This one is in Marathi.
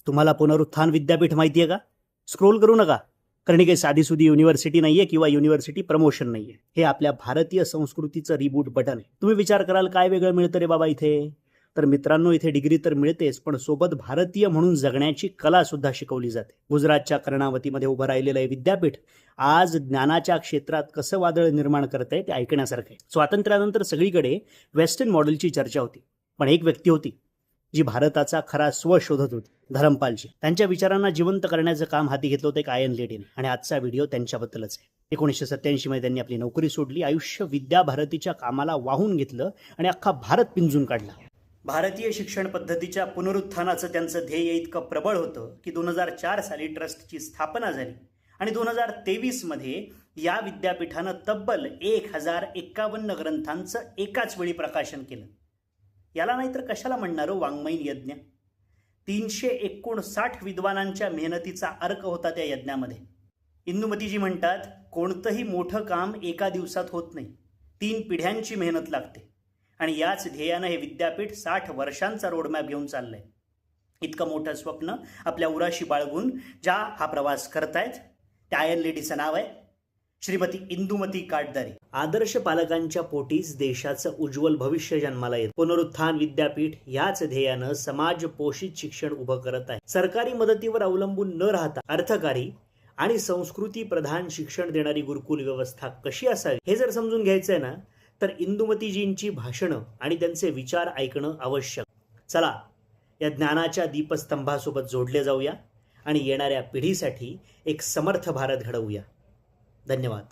तुम्हाला पुनरुत्थान विद्यापीठ माहिती आहे का? स्क्रोल करू नका, कारण ही काही साधीसुधी युनिव्हर्सिटी नाहीये किंवा युनिव्हर्सिटी प्रमोशन नाहीये. हे आपल्या भारतीय संस्कृतीचं रिबूट बटन आहे. तुम्ही विचार कराल काय वेगळं मिळतं रे बाबा इथे? तर मित्रांनो, इथे डिग्री तर मिळतेच, पण सोबत भारतीय म्हणून जगण्याची कला सुद्धा शिकवली जाते. गुजरातच्या कर्णावतीमध्ये उभं राहिलेलं हे विद्यापीठ आज ज्ञानाच्या क्षेत्रात कसं वादळ निर्माण करतंय ते ऐकण्यासारखं आहे. स्वातंत्र्यानंतर सगळीकडे वेस्टर्न मॉडेलची चर्चा होती, पण एक व्यक्ती होती जी भारताचा खरा स्व शोधत होती, धरमपालजी. त्यांच्या विचारांना जिवंत करण्याचं काम हाती घेतलं होतं एक आयन लेडीने, आणि आजचा व्हिडिओ त्यांच्याबद्दलच आहे. 1987 मध्ये त्यांनी आपली नोकरी सोडली, आयुष्य विद्या भारतीच्या कामाला वाहून घेतलं आणि अख्खा भारत पिंजून काढला. भारतीय शिक्षण पद्धतीच्या पुनरुत्थानाचं त्यांचं ध्येय इतकं प्रबळ होतं की 2004 साली ट्रस्टची स्थापना झाली आणि 2023 मध्ये या विद्यापीठानं तब्बल 1051 ग्रंथांचं एकाच वेळी प्रकाशन केलं. याला नाहीतर कशाला म्हणणार वाङ्मयीन यज्ञ. 359 विद्वानांच्या मेहनतीचा अर्क होता त्या यज्ञामध्ये. इंदुमतीजी म्हणतात, कोणतंही मोठं काम एका दिवसात होत नाही, 3 पिढ्यांची मेहनत लागते. आणि याच ध्येयानं हे विद्यापीठ 60 वर्षांचा रोडमॅप घेऊन चाललंय. इतकं मोठं स्वप्न आपल्या उराशी बाळगून ज्या हा प्रवास करतायत त्या आयन लेडीचं नाव आहे श्रीमती इंदुमती काटदारे. आदर्श पालकांच्या पोटीच देशाचं उज्ज्वल भविष्य जन्माला येतं. पुनरुत्थान विद्यापीठ याच ध्येयानं समाज पोषित शिक्षण उभं करत आहे. सरकारी मदतीवर अवलंबून न राहता अर्थकारी आणि संस्कृती प्रधान शिक्षण देणारी गुरुकुल व्यवस्था कशी असावी हे जर समजून घ्यायचंय ना, तर इंदुमतीजींची भाषणं आणि त्यांचे विचार ऐकणं आवश्यक. चला या ज्ञानाच्या दीपस्तंभासोबत जोडले जाऊया आणि येणाऱ्या पिढीसाठी एक समर्थ भारत घडवूया. धन्यवाद.